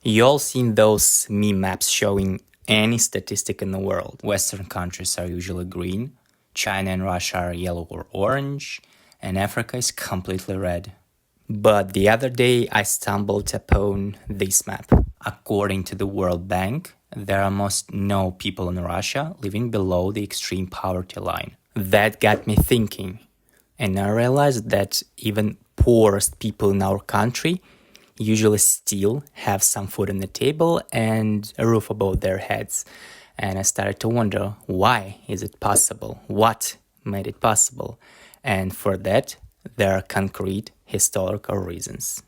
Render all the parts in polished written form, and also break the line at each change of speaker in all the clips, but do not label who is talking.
You all seen those meme maps showing any statistic in the world. Western countries are usually green, China and Russia are yellow or orange, and Africa is completely red. But the other day I stumbled upon this map. According to the World Bank, there are almost no people in Russia living below the extreme poverty line. That got me thinking, and I realized that even poorest people in our country usually still have some food on the table and a roof above their heads. And I started to wonder, why is it possible? What made it possible? And for that, there are concrete historical reasons.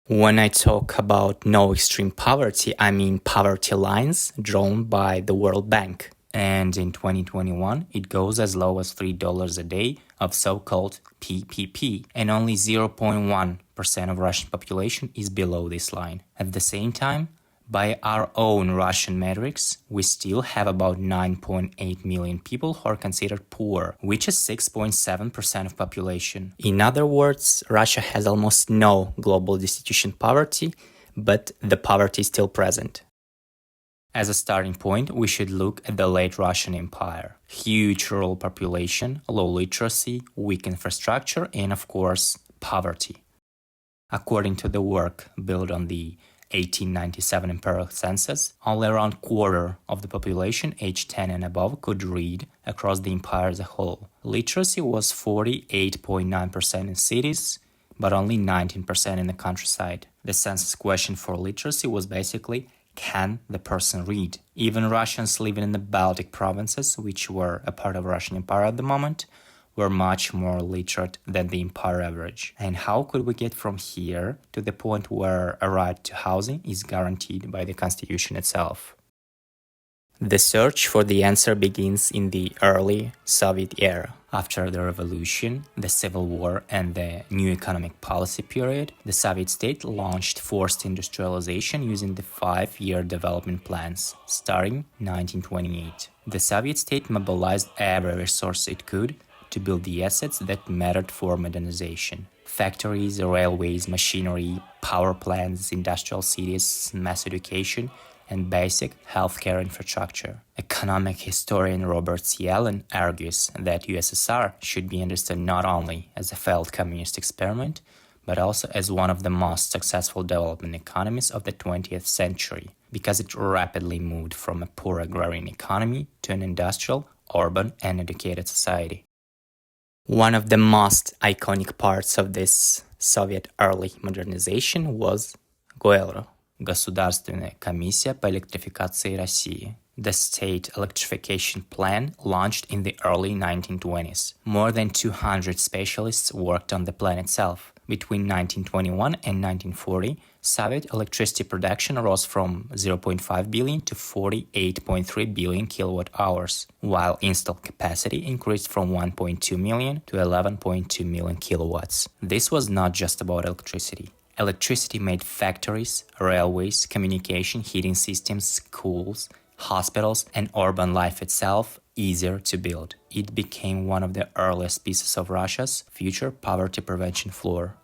When I talk about no extreme poverty, I mean poverty lines drawn by the World Bank. And in 2021, it goes as low as $3 a day of so-called PPP, and only 0.1% of Russian population is below this line. At the same time, by our own Russian metrics, we still have about 9.8 million people who are considered poor, which is 6.7% of population. In other words, Russia has almost no global destitution poverty, but the poverty is still present. As a starting point, we should look at the late Russian Empire. Huge rural population, low literacy, weak infrastructure, and of course, poverty. According to the work built on the 1897 imperial census, only around quarter of the population aged 10 and above could read across the empire as a whole. Literacy was 48.9% in cities, but only 19% in the countryside. The census question for literacy was basically, can the person read? Even Russians living in the Baltic provinces, which were a part of Russian Empire at the moment, were much more literate than the empire average. And how could we get from here to the point where a right to housing is guaranteed by the constitution itself? The search for the answer begins in the early Soviet era. After the revolution, the civil war, and the new economic policy period, the Soviet state launched forced industrialization using the 5-year development plans, starting 1928. The Soviet state mobilized every resource it could to build the assets that mattered for modernization. Factories, railways, machinery, power plants, industrial cities, mass education, and basic healthcare infrastructure. Economic historian Robert C. Allen argues that USSR should be understood not only as a failed communist experiment, but also as one of the most successful development economies of the 20th century, because it rapidly moved from a poor agrarian economy to an industrial, urban, and educated society. One of the most iconic parts of this Soviet early modernization was ГОЭЛРО, Государственная комиссия по электрификации России, the state electrification plan launched in the early 1920s. More than 200 specialists worked on the plan itself. Between 1921 and 1940, Soviet electricity production rose from 0.5 billion to 48.3 billion kilowatt hours, while installed capacity increased from 1.2 million to 11.2 million kilowatts. This was not just about electricity. Electricity made factories, railways, communication, heating systems, schools, hospitals, and urban life itself easier to build. It became one of the earliest pieces of Russia's future poverty prevention floor.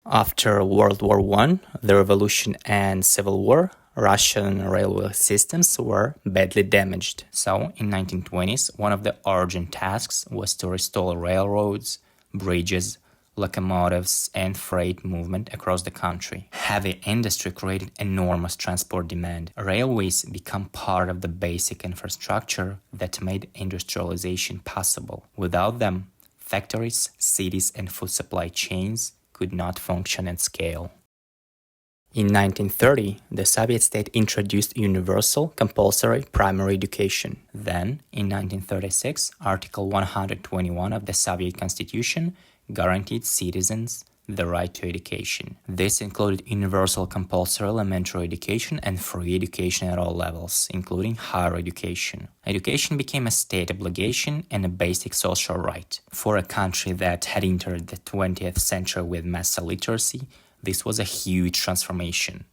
After World War I, the revolution and civil war, Russian railway systems were badly damaged. So, in 1920s, one of the urgent tasks was to restore railroads, bridges, locomotives, and freight movement across the country. Heavy industry created enormous transport demand. Railways become part of the basic infrastructure that made industrialization possible. Without them, factories, cities, and food supply chains could not function at scale. In 1930, the Soviet state introduced universal compulsory primary education. Then, in 1936, Article 121 of the Soviet Constitution guaranteed citizens the right to education. This included universal compulsory elementary education and free education at all levels, including higher education. Education became a state obligation and a basic social right. For a country that had entered the 20th century with mass illiteracy, this was a huge transformation.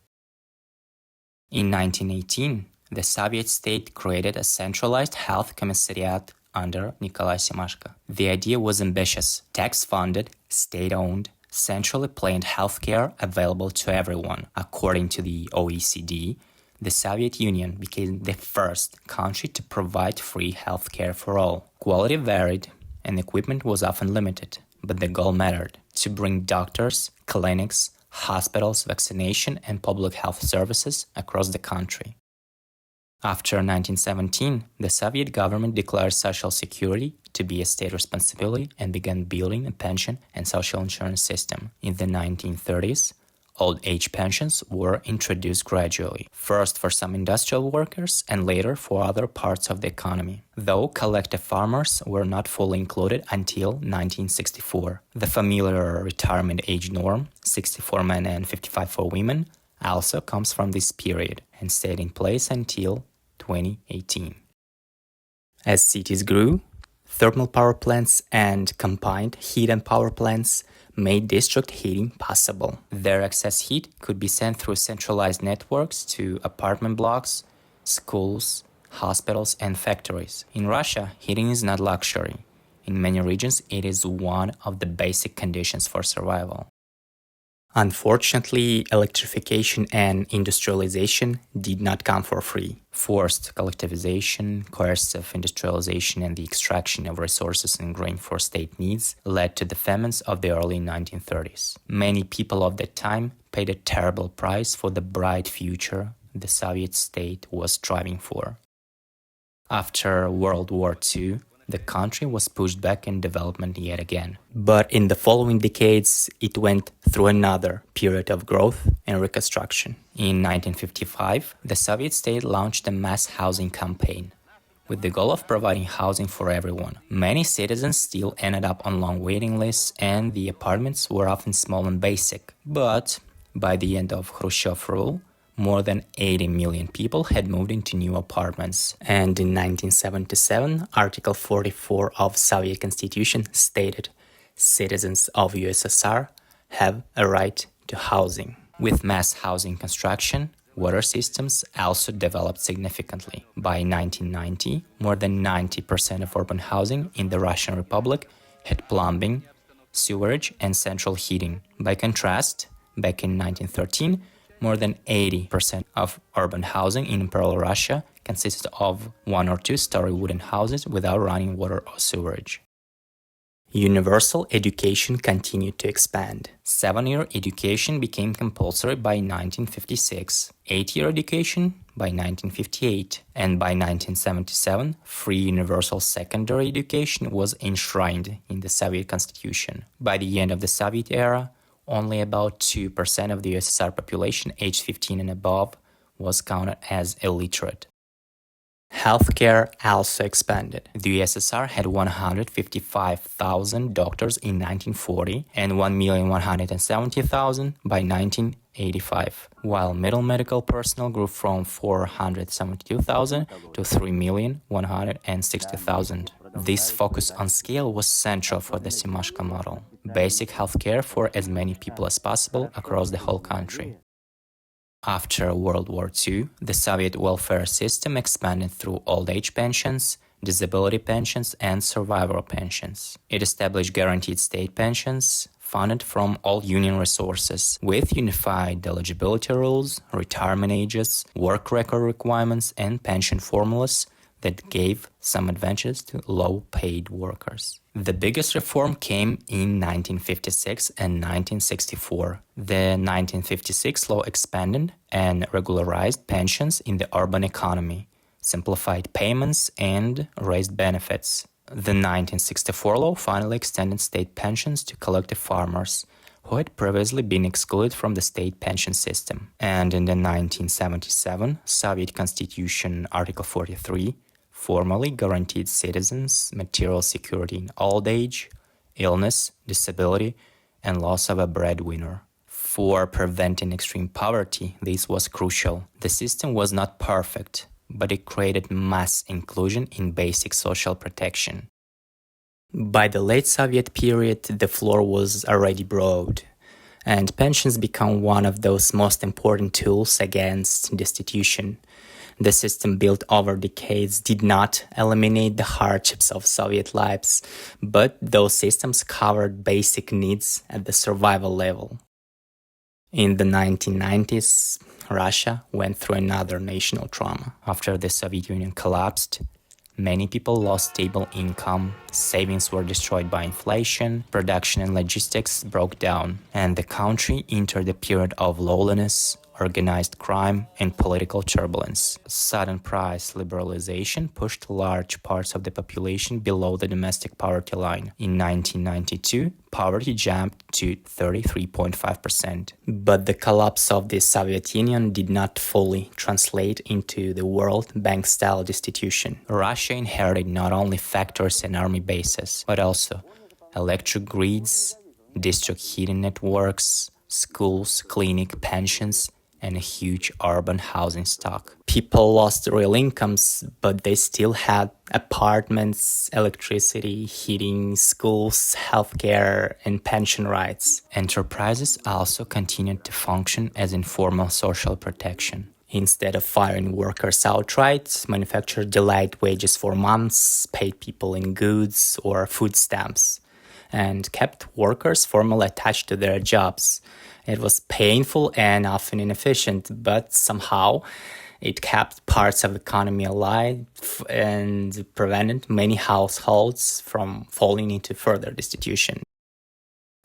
In 1918, the Soviet state created a centralized health commissariat under Nikolai Semashko. The idea was ambitious: tax-funded, state-owned, centrally planned healthcare available to everyone. According to the OECD, the Soviet Union became the first country to provide free healthcare for all. Quality varied and equipment was often limited, but the goal mattered: to bring doctors, clinics, hospitals, vaccination, and public health services across the country. After 1917, the Soviet government declared social security to be a state responsibility and began building a pension and social insurance system. In the 1930s, old age pensions were introduced gradually, first for some industrial workers and later for other parts of the economy, though collective farmers were not fully included until 1964. The familiar retirement age norm, 64 men and 55 for women, also comes from this period and stayed in place until 2018. As cities grew, thermal power plants and combined heat and power plants made district heating possible. Their excess heat could be sent through centralized networks to apartment blocks, schools, hospitals, and factories. In Russia, heating is not luxury. In many regions, it is one of the basic conditions for survival. Unfortunately, electrification and industrialization did not come for free. Forced collectivization, coercive industrialization, and the extraction of resources and grain for state needs led to the famines of the early 1930s. Many people of that time paid a terrible price for the bright future the Soviet state was striving for. After World War II, the country was pushed back in development yet again. But in the following decades, it went through another period of growth and reconstruction. In 1955, the Soviet state launched a mass housing campaign with the goal of providing housing for everyone. Many citizens still ended up on long waiting lists, and the apartments were often small and basic. But by the end of Khrushchev rule, more than 80 million people had moved into new apartments. And in 1977, Article 44 of Soviet Constitution stated, citizens of USSR have a right to housing. With mass housing construction, water systems also developed significantly. By 1990, more than 90% of urban housing in the Russian Republic had plumbing, sewerage, and central heating. By contrast, back in 1913, more than 80% of urban housing in Imperial Russia consisted of 1- or 2-story wooden houses without running water or sewerage. Universal education continued to expand. 7-year education became compulsory by 1956, 8-year education by 1958, and by 1977, free universal secondary education was enshrined in the Soviet Constitution. By the end of the Soviet era, only about 2% of the USSR population aged 15 and above was counted as illiterate. Healthcare also expanded. The USSR had 155,000 doctors in 1940 and 1,170,000 by 1985, while middle medical personnel grew from 472,000 to 3,160,000. This focus on scale was central for the Semashko model: basic healthcare for as many people as possible across the whole country. After World War II, the Soviet welfare system expanded through old age pensions, disability pensions, and survivor pensions. It established guaranteed state pensions, funded from all union resources, with unified eligibility rules, retirement ages, work record requirements, and pension formulas that gave some advantages to low-paid workers. The biggest reform came in 1956 and 1964. The 1956 law expanded and regularized pensions in the urban economy, simplified payments, and raised benefits. The 1964 law finally extended state pensions to collective farmers, who had previously been excluded from the state pension system. And in the 1977 Soviet Constitution, Article 43, formally guaranteed citizens material security in old age, illness, disability, and loss of a breadwinner. For preventing extreme poverty, this was crucial. The system was not perfect, but it created mass inclusion in basic social protection. By the late Soviet period, the floor was already broad, and pensions became one of those most important tools against destitution. The system built over decades did not eliminate the hardships of Soviet lives, but those systems covered basic needs at the survival level. In the 1990s, Russia went through another national trauma. After the Soviet Union collapsed, many people lost stable income, savings were destroyed by inflation, production and logistics broke down, and the country entered a period of lawlessness, organized crime, and political turbulence. Sudden price liberalization pushed large parts of the population below the domestic poverty line. In 1992, poverty jumped to 33.5%. But the collapse of the Soviet Union did not fully translate into the World Bank-style destitution. Russia inherited not only factories and army bases, but also electric grids, district heating networks, schools, clinics, pensions, and a huge urban housing stock. People lost real incomes, but they still had apartments, electricity, heating, schools, healthcare, and pension rights. Enterprises also continued to function as informal social protection. Instead of firing workers outright, manufacturers delayed wages for months, paid people in goods or food stamps, and kept workers formally attached to their jobs. It was painful and often inefficient, but somehow it kept parts of the economy alive and prevented many households from falling into further destitution.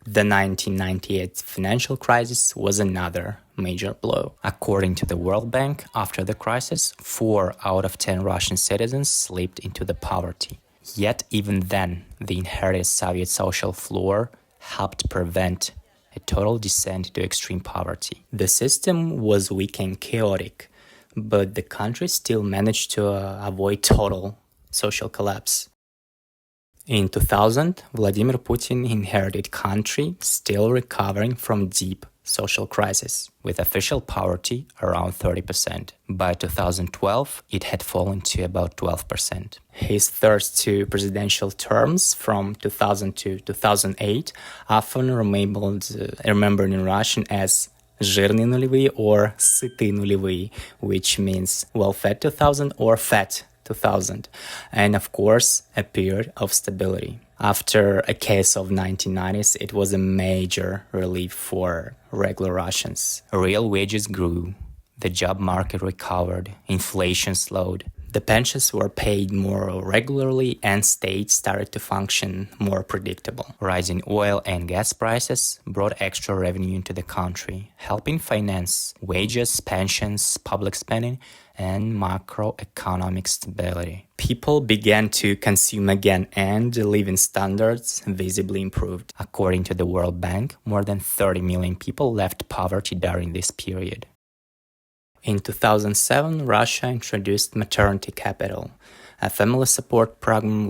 The 1998 financial crisis was another major blow. According to the World Bank, after the crisis, 4 out of 10 Russian citizens slipped into the poverty. Yet even then, the inherited Soviet social floor helped prevent a total descent to extreme poverty. The system was weak and chaotic, but the country still managed to avoid total social collapse. In 2000, Vladimir Putin inherited country still recovering from deep social crisis, with official poverty around 30%. By 2012, it had fallen to about 12%. His first 2 presidential terms from 2000 to 2008 often remembered in Russian as жирные нулевые or сытые нулевые, which means well-fed 2000 or fat 2000, and of course, a period of stability. After a case of 1990s, it was a major relief for regular Russians. Real wages grew, the job market recovered, inflation slowed, the pensions were paid more regularly, and states started to function more predictable. Rising oil and gas prices brought extra revenue into the country, helping finance wages, pensions, public spending, and macroeconomic stability. People began to consume again, and living standards visibly improved. According to the World Bank, more than 30 million people left poverty during this period. In 2007, Russia introduced maternity capital, a family support program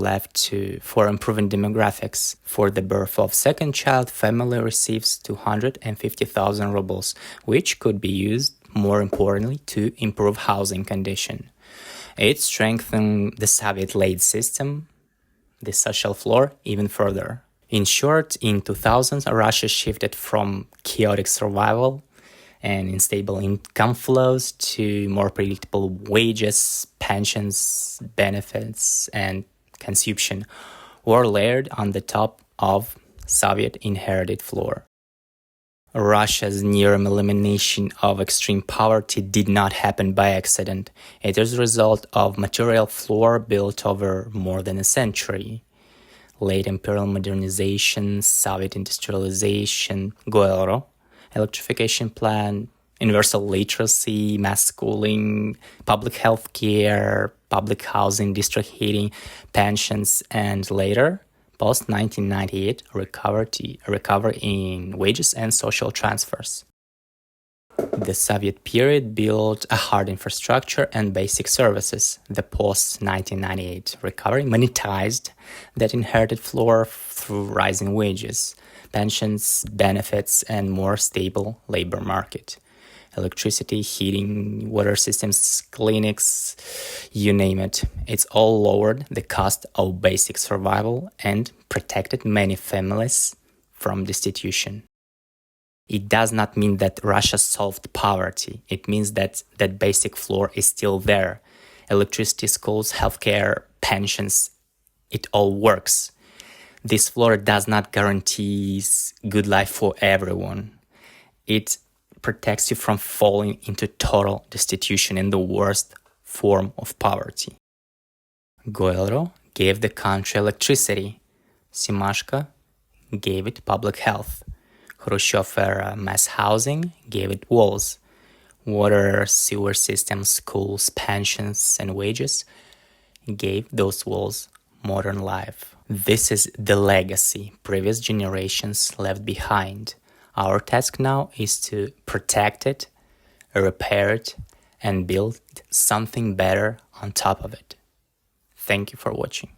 for improving demographics. For the birth of second child, family receives 250,000 rubles, which could be used, more importantly, to improve housing condition. It strengthened the Soviet-led system, the social floor, even further. In short, in 2000, Russia shifted from chaotic survival and unstable income flows to more predictable wages, pensions, benefits, and consumption were layered on the top of Soviet inherited floor. Russia's near elimination of extreme poverty did not happen by accident. It is a result of material floor built over more than a century. Late imperial modernization, Soviet industrialization, GOELRO, electrification plan, universal literacy, mass schooling, public health care, public housing, district heating, pensions, and later, post-1998, recovery in wages and social transfers. The Soviet period built a hard infrastructure and basic services. The post-1998 recovery monetized that inherited floor through rising wages, pensions, benefits, and more stable labor market. Electricity, heating, water systems, clinics, you name it. It's all lowered the cost of basic survival and protected many families from destitution. It does not mean that Russia solved poverty. It means that that basic floor is still there. Electricity, schools, healthcare, pensions, it all works. This floor does not guarantee good life for everyone. It protects you from falling into total destitution in the worst form of poverty. Goyleru gave the country electricity. Simashko gave it public health. Khrushchev era mass housing gave it walls. Water, sewer systems, schools, pensions, and wages gave those walls modern life. This is the legacy previous generations left behind. Our task now is to protect it, repair it, and build something better on top of it. Thank you for watching.